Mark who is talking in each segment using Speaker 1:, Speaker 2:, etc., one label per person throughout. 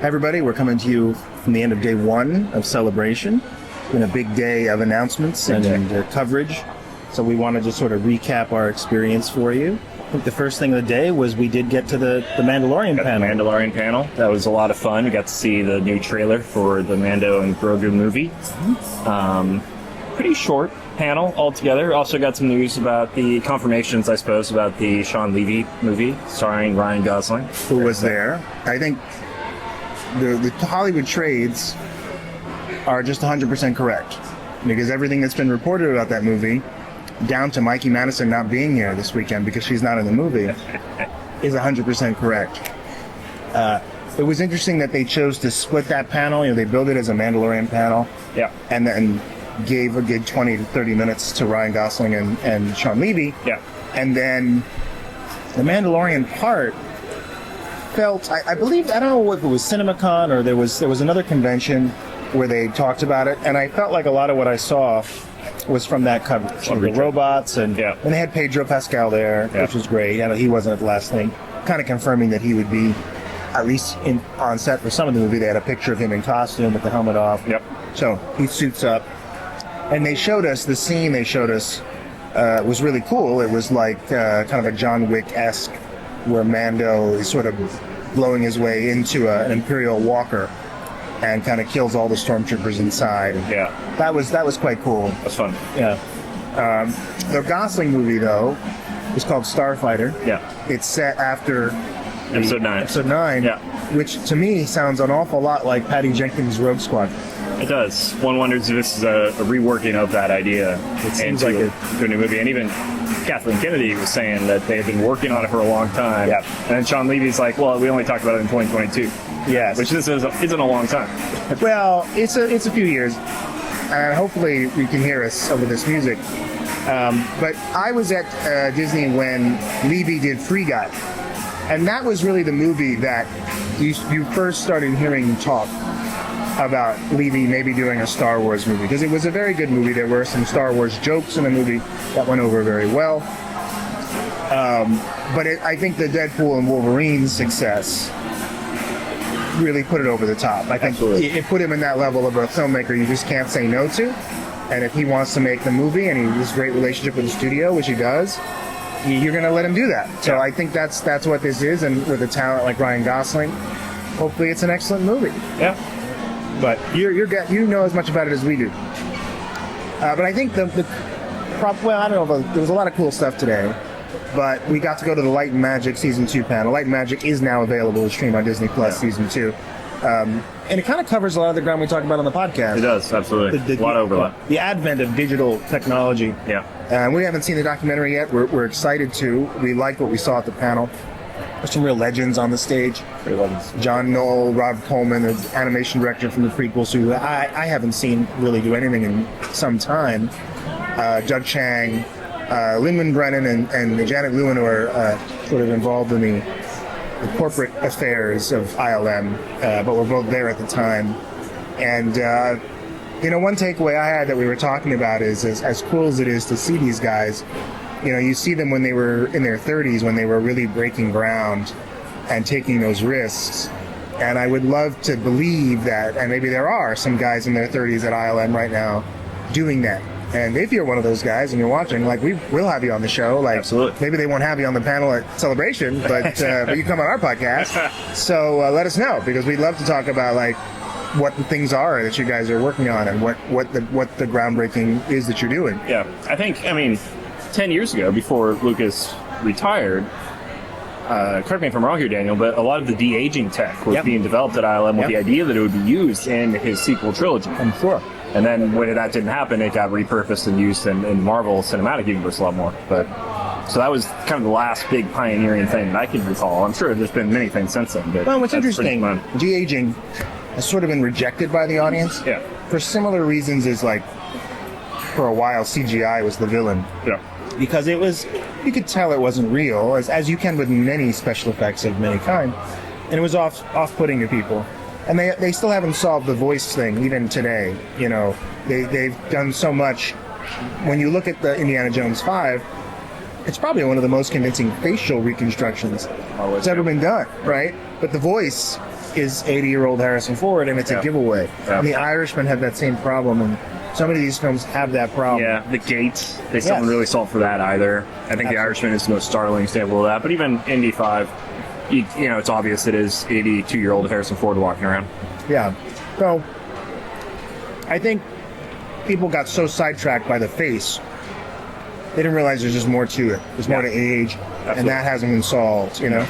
Speaker 1: everybody, we're coming to you from the end of day one of Celebration. It's been a big day of announcements and coverage, so we want to just sort of recap our experience for you. I think the first thing of the day was we did get to the Mandalorian panel.
Speaker 2: The Mandalorian panel. That was a lot of fun. We got to see the new trailer for the Mando and Grogu movie. Pretty short panel altogether. Also got some news about the confirmations, I suppose, about the Sean Levy movie starring Ryan Gosling.
Speaker 1: Who was there. I think the Hollywood trades are just 100% correct, because everything that's been reported about that movie, down to Mikey Madison not being here this weekend because she's not in the movie, is 100% correct. It was interesting that they chose to split that panel. You know, they built it as a Mandalorian panel.
Speaker 2: Yeah.
Speaker 1: And then gave a good 20 to 30 minutes to Ryan Gosling and Sean Levy.
Speaker 2: Yeah.
Speaker 1: And then the Mandalorian part felt, I believe, I don't know if it was CinemaCon or there was another convention where they talked about it, and I felt like a lot of what I saw was from that coverage. The robots, and they had Pedro Pascal there, which was great. And he wasn't at the last thing, kind of confirming that he would be at least on set for some of the movie. They had a picture of him in costume with the helmet off.
Speaker 2: Yep.
Speaker 1: So he suits up. And they showed us, the scene they showed us was really cool. It was like kind of a John Wick-esque, where Mando is sort of blowing his way into an Imperial walker and kind of kills all the stormtroopers inside.
Speaker 2: Yeah.
Speaker 1: That was quite cool.
Speaker 2: That's fun.
Speaker 1: Yeah. The Gosling movie, though, is called Starfighter.
Speaker 2: Yeah.
Speaker 1: It's set after
Speaker 2: Episode 9.
Speaker 1: Episode 9,
Speaker 2: yeah.
Speaker 1: Which to me sounds an awful lot like Patty Jenkins' Rogue Squadron.
Speaker 2: It does. One wonders if this is a reworking of that idea into a new movie. And even Kathleen Kennedy was saying that they had been working on it for a long time.
Speaker 1: Yeah.
Speaker 2: And then Sean Levy's like, well, we only talked about it in 2022.
Speaker 1: Yes.
Speaker 2: Which isn't a long time.
Speaker 1: Well, it's a few years. And hopefully you can hear us over this music. But I was at Disney when Levy did Free Guy. And that was really the movie that you first started hearing talk about Levy maybe doing a Star Wars movie, because it was a very good movie. There were some Star Wars jokes in the movie that went over very well. But I think the Deadpool and Wolverine success really put it over the top. I think it put him in that level of a filmmaker you just can't say no to. And if he wants to make the movie and he has a great relationship with the studio, which he does, you're going to let him do that. So I think that's what this is, and with a talent like Ryan Gosling, hopefully it's an excellent movie.
Speaker 2: Yeah.
Speaker 1: But you know as much about it as we do. But I think I don't know, there was a lot of cool stuff today. But we got to go to the Light and Magic Season 2 panel. Light and Magic is now available to stream on Disney Plus Season 2. And it kind of covers a lot of the ground we talk about on the podcast.
Speaker 2: It does, absolutely. A lot of overlap.
Speaker 1: The advent of digital technology.
Speaker 2: Yeah.
Speaker 1: We haven't seen the documentary yet. We're excited to. We liked what we saw at the panel. There's some real legends on the stage. John Knoll, Rob Coleman, the animation director from the prequels, who I haven't seen really do anything in some time. Judd Chang, Lin-Manuel Brennan, and Janet Lewin, who are sort of involved in the corporate affairs of ILM, but we're both there at the time. And, one takeaway I had that we were talking about is as cool as it is to see these guys, you see them when they were in their 30s, when they were really breaking ground and taking those risks. And I would love to believe that, and maybe there are some guys in their 30s at ILM right now doing that. And if you're one of those guys and you're watching, we'll have you on the show.
Speaker 2: Absolutely.
Speaker 1: Maybe they won't have you on the panel at Celebration, but you come on our podcast. So let us know, because we'd love to talk about what the things are that you guys are working on and what the groundbreaking is that you're doing.
Speaker 2: Yeah, I think 10 years ago, before Lucas retired, correct me if I'm wrong here, Daniel, but a lot of the de-aging tech was being developed at ILM with the idea that it would be used in his sequel trilogy.
Speaker 1: I'm sure.
Speaker 2: And then when that didn't happen, it got repurposed and used in Marvel Cinematic Universe a lot more. But so that was kind of the last big pioneering thing that I can recall. I'm sure there's been many things since then. But
Speaker 1: what's interesting, de-aging has sort of been rejected by the audience.
Speaker 2: Yeah.
Speaker 1: For similar reasons as for a while CGI was the villain.
Speaker 2: Yeah.
Speaker 1: Because you could tell it wasn't real, as you can with many special effects of many kind, and it was off-putting to people. And they still haven't solved the voice thing even today. They've done so much. When you look at the Indiana Jones 5, it's probably one of the most convincing facial reconstructions that's ever been done, right? But the voice is 80-year-old Harrison Ford, and it's a giveaway.
Speaker 2: Yeah.
Speaker 1: And The Irishman had that same problem, and so many of these films have that problem.
Speaker 2: Yeah, The Gate, they still haven't really solved for that either. I think The Irishman is the most startling example of that. But even Indy 5, you know, it's obvious it is 82-year-old Harrison Ford walking around.
Speaker 1: Yeah. So, I think people got so sidetracked by the face, they didn't realize there's just more to it. There's more to age, and that hasn't been solved, you know?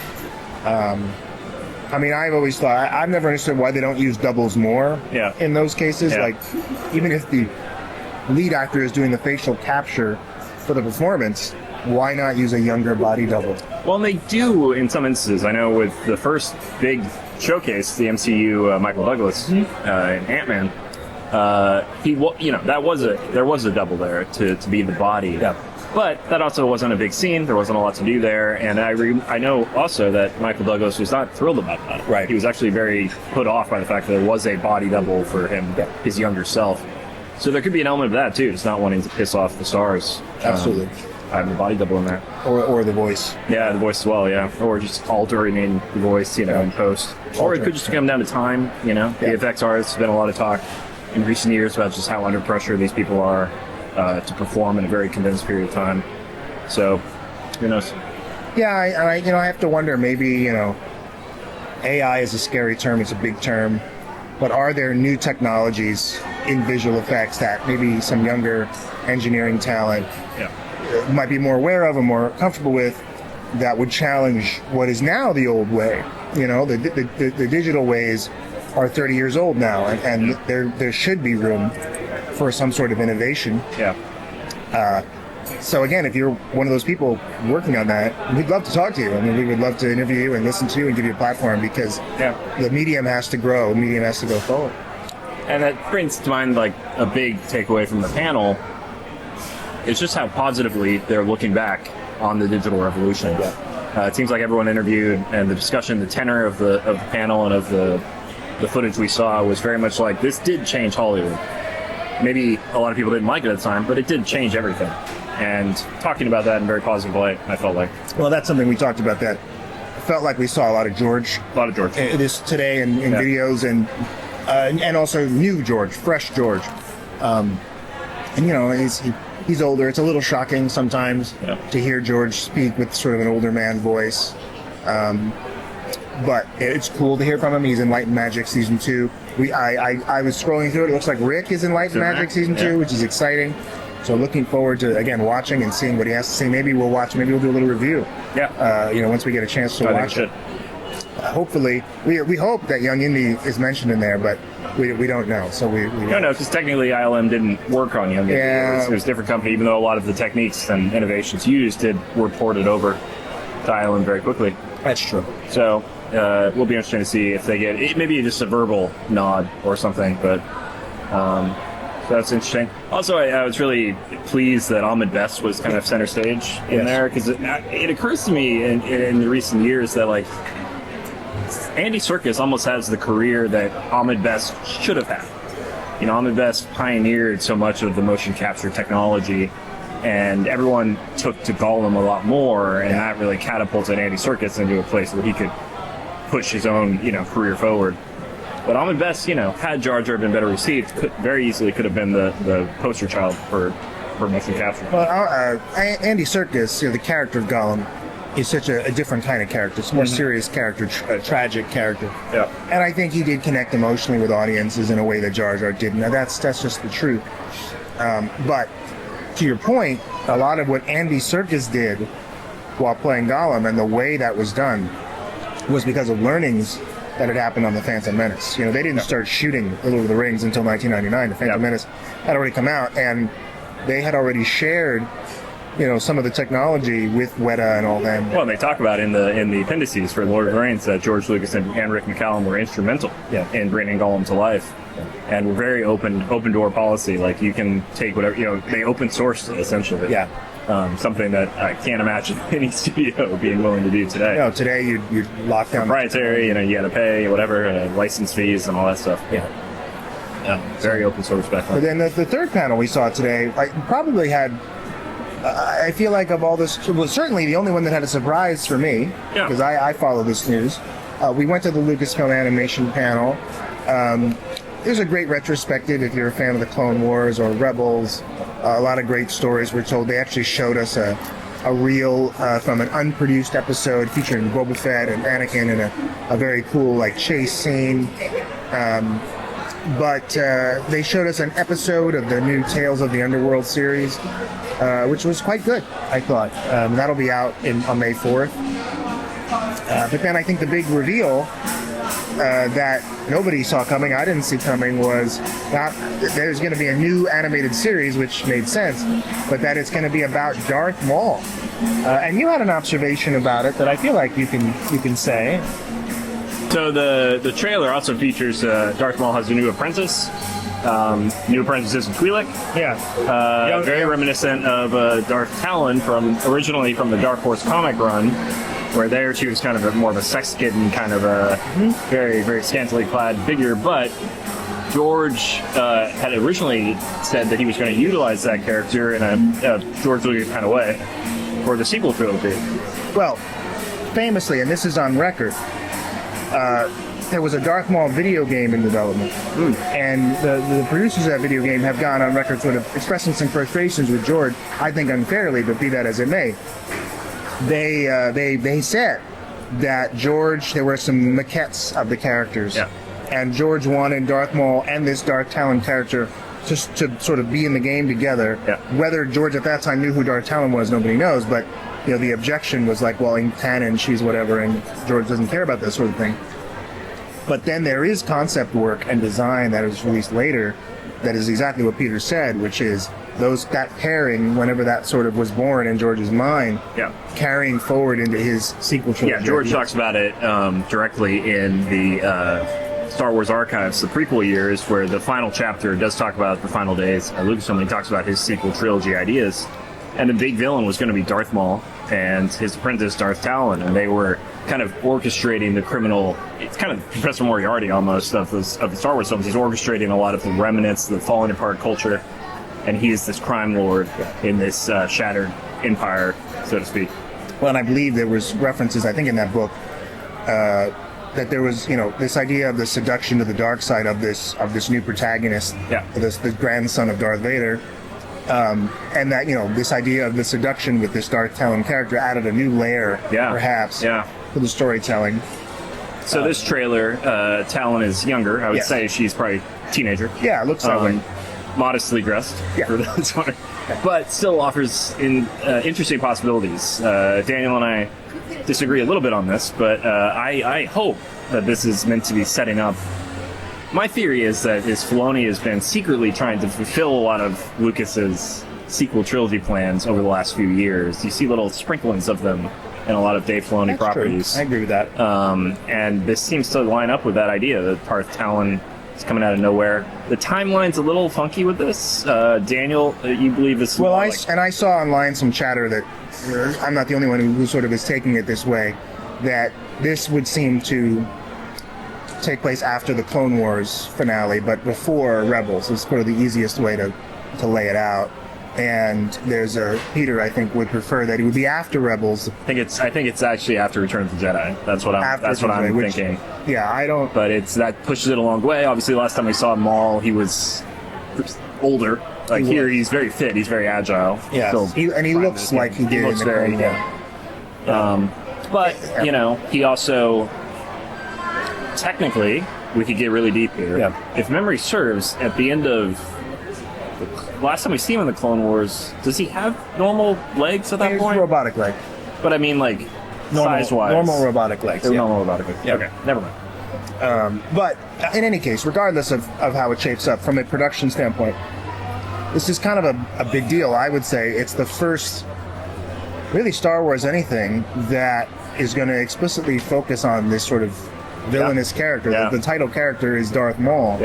Speaker 1: I mean, I've always thought, I've never understood why they don't use doubles more in those cases.
Speaker 2: Yeah.
Speaker 1: Like, even if the lead actor is doing the facial capture for the performance, why not use a younger body double?
Speaker 2: Well, and they do in some instances. I know with the first big showcase, the MCU Michael Douglas in Ant-Man, there was a double there to be the body.
Speaker 1: Yeah.
Speaker 2: But that also wasn't a big scene. There wasn't a lot to do there. And I know also that Michael Douglas was not thrilled about that.
Speaker 1: Right.
Speaker 2: He was actually very put off by the fact that there was a body double for him, his younger self. So there could be an element of that too, just not wanting to piss off the stars.
Speaker 1: Absolutely.
Speaker 2: Having a body double in there.
Speaker 1: Or the voice.
Speaker 2: Yeah, the voice as well, yeah. Or just altering in the voice, you know, in post. Or it could just come down to time, you know. The VFX artists, there's been a lot of talk in recent years about just how under pressure these people are to perform in a very condensed period of time. So, who knows?
Speaker 1: Yeah, I have to wonder, maybe, you know, AI is a scary term, it's a big term, but are there new technologies in visual effects that maybe some younger engineering talent might be more aware of and more comfortable with, that would challenge what is now the old way? You know, the digital ways are 30 years old now, and there should be room for some sort of innovation.
Speaker 2: Yeah.
Speaker 1: So again, if you're one of those people working on that, we'd love to talk to you. I mean, we would love to interview you and listen to you and give you a platform, because the medium has to grow, the medium has to go forward.
Speaker 2: And that brings to mind, like, a big takeaway from the panel is just how positively they're looking back on the digital revolution. It seems like everyone interviewed and the discussion, the tenor of the panel and of the footage we saw was very much like, this did change Hollywood. Maybe a lot of people didn't like it at the time, but it did change everything. And talking about that in a very positive light, I felt like.
Speaker 1: Well, that's something we talked about, that felt like we saw a lot of George.
Speaker 2: A lot of George.
Speaker 1: This today in videos, and also new George, fresh George. And, you know, he's older. It's a little shocking sometimes to hear George speak with sort of an older man voice. But it's cool to hear from him. He's in Light and Magic Season 2. I was scrolling through it. It looks like Rick is in Light and Magic Season 2, which is exciting. So looking forward to, again, watching and seeing what he has to say. Maybe we'll watch, maybe we'll do a little review. Once we get a chance to watch it. Hopefully, we hope that Young Indy is mentioned in there, but we don't know. So we
Speaker 2: don't know, because technically ILM didn't work on Young Indy. It was a different company, even though a lot of the techniques and innovations used were ported over to ILM very quickly.
Speaker 1: That's true.
Speaker 2: So we'll be interested to see if they get maybe just a verbal nod or something, but so that's interesting. Also, I was really pleased that Ahmed Best was kind of center stage in there, because it occurs to me in the recent years that, like, Andy Serkis almost has the career that Ahmed Best should have had. You know, Ahmed Best pioneered so much of the motion capture technology, and everyone took to Gollum a lot more, and that really catapulted Andy Serkis into a place where he could push his own, career forward. But Ahmed Best, had Jar Jar been better received, very easily could have been the poster child for motion capture.
Speaker 1: Well, Andy Serkis, the character of Gollum, is such a different kind of character. It's a more serious character, a tragic character.
Speaker 2: Yeah.
Speaker 1: And I think he did connect emotionally with audiences in a way that Jar Jar didn't. Now, that's just the truth. But to your point, a lot of what Andy Serkis did while playing Gollum and the way that was done was because of learnings that had happened on The Phantom Menace. They didn't start shooting Lord of the Rings until 1999. The Phantom Menace had already come out, and they had already shared some of the technology with Weta and all them.
Speaker 2: Well, they talk about in the appendices for Lord of the Rings that George Lucas and Rick McCallum were instrumental in bringing Gollum to life, and we're very open door policy. Like, you can take whatever they open sourced essentially.
Speaker 1: Yeah.
Speaker 2: Something that I can't imagine any studio being willing to do today.
Speaker 1: No, today you'd lock down
Speaker 2: proprietary. You got to pay whatever license fees and all that stuff.
Speaker 1: Yeah.
Speaker 2: Very open source back then.
Speaker 1: But then the third panel we saw today, probably had. I feel like of all this, well, certainly the only one that had a surprise for me, because I follow this news, We went to the Lucasfilm animation panel. There's a great retrospective if you're a fan of the Clone Wars or Rebels. A lot of great stories were told. They actually showed us a reel from an unproduced episode featuring Boba Fett and Anakin in a very cool like chase scene. But they showed us an episode of the new Tales of the Underworld series, which was quite good, I thought. That'll be out on May 4th. But then I think the big reveal that nobody saw coming, I didn't see coming, was not there's going to be a new animated series, which made sense, but that it's going to be about Darth Maul. And you had an observation about it that I feel like you can say.
Speaker 2: So the trailer also features Darth Maul has a new apprentice. New apprentice is Twi'lek.
Speaker 1: Yeah.
Speaker 2: Very reminiscent of Darth Talon originally from the Dark Horse comic run, where there she was kind of more of a sex kitten, kind of a very, very scantily clad figure. But George had originally said that he was going to utilize that character in a George Lucas kind of way for the sequel trilogy.
Speaker 1: Well, famously, and this is on record, there was a Darth Maul video game in development, and the producers of that video game have gone on record sort of expressing some frustrations with George, I think unfairly, but be that as it may. They said that George, there were some maquettes of the characters, and George wanted Darth Maul and this Darth Talon character just to sort of be in the game together. Whether George at that time knew who Darth Talon was, nobody knows, but the objection was like, well, in canon she's whatever, and George doesn't care about this sort of thing. But then there is concept work and design that is released later that is exactly what Peter said, which is that pairing, whenever that sort of was born in George's mind, carrying forward into his sequel trilogy.
Speaker 2: Yeah, George talks about it directly in the Star Wars Archives, the prequel years, where the final chapter does talk about the final days. Lucasfilm, he talks about his sequel trilogy ideas. And the big villain was going to be Darth Maul and his apprentice Darth Talon, and they were kind of orchestrating the criminal. It's kind of Professor Moriarty almost of the Star Wars films. He's orchestrating a lot of the remnants, the falling apart culture, and he is this crime lord in this shattered empire, so to speak.
Speaker 1: Well, and I believe there was references, I think, in that book that there was, this idea of the seduction to the dark side of this new protagonist, the grandson of Darth Vader. And that, this idea of the seduction with this Darth Talon character added a new layer, perhaps, for the storytelling.
Speaker 2: So this trailer, Talon is younger. I would say she's probably a teenager.
Speaker 1: Yeah, it looks that way.
Speaker 2: Modestly dressed, for those one, but still offers interesting possibilities. Daniel and I disagree a little bit on this, but I hope that this is meant to be setting up. My theory is that Filoni has been secretly trying to fulfill a lot of Lucas's sequel trilogy plans over the last few years. You see little sprinklings of them in a lot of Dave Filoni properties.
Speaker 1: True. I agree with that.
Speaker 2: And this seems to line up with that idea that Darth Talon is coming out of nowhere. The timeline's a little funky with this. Daniel, you believe this?
Speaker 1: Well, I saw online some chatter that I'm not the only one who sort of is taking it this way, that this would seem to take place after the Clone Wars finale, but before Rebels. It's sort of the easiest way to lay it out. And there's Peter, I think, would prefer that it would be after Rebels.
Speaker 2: I think it's actually after Return of the Jedi. That's what I'm thinking.
Speaker 1: Yeah, I don't.
Speaker 2: But that pushes it a long way. Obviously, last time we saw Maul, he was older. Like here, he's very fit. He's very agile.
Speaker 1: Yeah, and he looks like he did.
Speaker 2: He looks very. But he also. Technically, we could get really deep here.
Speaker 1: Yeah.
Speaker 2: If memory serves, at the end of last time we see him in the Clone Wars, does he have normal legs at that point?
Speaker 1: Robotic leg.
Speaker 2: But I mean, like, size-wise.
Speaker 1: Normal robotic legs.
Speaker 2: Normal robotic legs.
Speaker 1: Yeah.
Speaker 2: Okay, never mind.
Speaker 1: But in any case, regardless of how it shapes up from a production standpoint, this is kind of a big deal. I would say it's the first, really, Star Wars anything that is going to explicitly focus on this sort of villainous character. The title character is Darth Maul.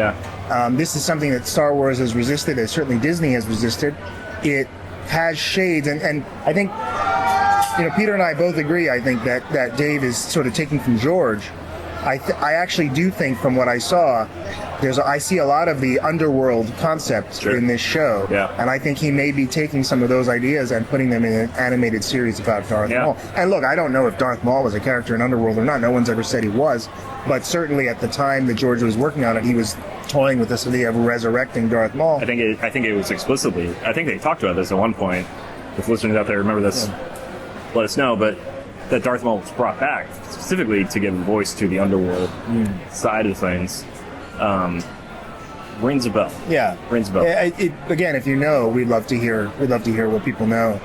Speaker 1: This is something that Star Wars has resisted, and certainly Disney has resisted. It has shades, and I think Peter and I both agree, I think, that Dave is sort of taking from George I actually do think, from what I saw, I see a lot of the underworld concepts in this show, and I think he may be taking some of those ideas and putting them in an animated series about Darth Maul. And look, I don't know if Darth Maul was a character in Underworld or not. No one's ever said he was, but certainly at the time that George was working on it, he was toying with this idea of resurrecting Darth Maul.
Speaker 2: I think it was explicitly. I think they talked about this at one point. If listeners out there remember this, let us know. But that Darth Maul was brought back specifically to give voice to the underworld side of things. Rings a bell. Yeah, rings a bell.
Speaker 1: Again, if you know, we'd love to hear what people know.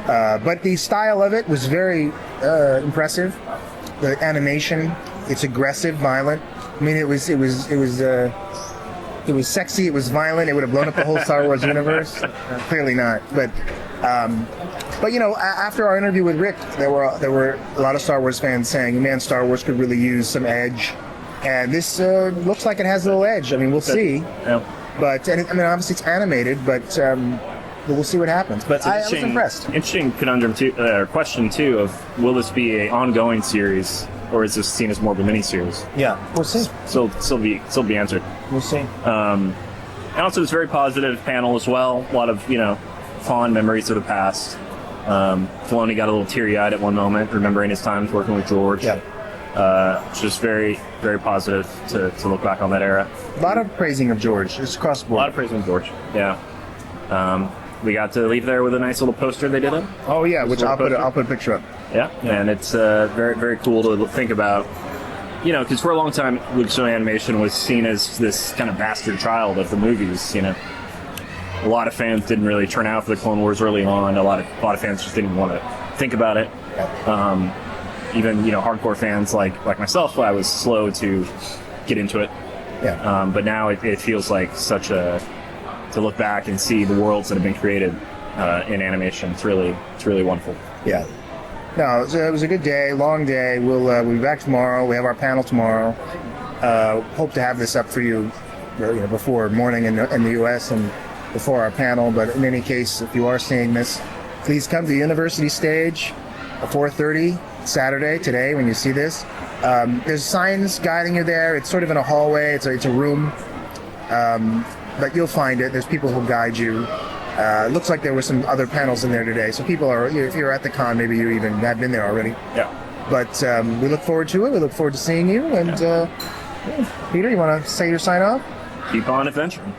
Speaker 1: But the style of it was very impressive. The animation, it's aggressive, violent. I mean, it was sexy. It was violent. It would have blown up the whole Star Wars universe. Clearly not. But you know, after our interview with Rick, there were a lot of Star Wars fans saying, "Man, Star Wars could really use some edge." And this looks like it has a little edge. I mean, we'll see.
Speaker 2: Yeah.
Speaker 1: But I mean, obviously it's animated, but we'll see what happens. But I was impressed.
Speaker 2: Interesting conundrum too, or question too, of will this be an ongoing series, or is this seen as more of a mini-series?
Speaker 1: Yeah, we'll see.
Speaker 2: Still be answered.
Speaker 1: We'll see.
Speaker 2: And also, it's a very positive panel as well. A lot of fond memories of the past. Filoni got a little teary-eyed at one moment, remembering his times working with George.
Speaker 1: Yeah.
Speaker 2: Just very, very positive to look back on that era.
Speaker 1: A lot of praising of George, just across the board.
Speaker 2: A lot of praising of George, yeah. We got to leave there with a nice little poster they did up.
Speaker 1: Oh yeah, which I'll put a picture up.
Speaker 2: Yeah, and it's very, very cool to think about. Because for a long time, Lucasfilm Animation was seen as this kind of bastard child of the movies. A lot of fans didn't really turn out for the Clone Wars early on. A lot of fans just didn't want to think about it. Even hardcore fans like myself, I was slow to get into it.
Speaker 1: Yeah.
Speaker 2: But now it feels like to look back and see the worlds that have been created in animation. It's really wonderful.
Speaker 1: Yeah. No, it was a good day, long day. We'll be back tomorrow. We have our panel tomorrow. Hope to have this up for you, before morning in the U.S. and before our panel. But in any case, if you are seeing this, please come to the University Stage at 4:30 Saturday, today, when you see this. There's signs guiding you there. It's sort of in a hallway. It's a room. But you'll find it. There's people who'll guide you. It looks like there were some other panels in there today. So people are, if you're at the con, maybe you even have been there already.
Speaker 2: Yeah.
Speaker 1: But we look forward to it. We look forward to seeing you. And Peter, you want to say your sign off?
Speaker 2: Keep on adventuring.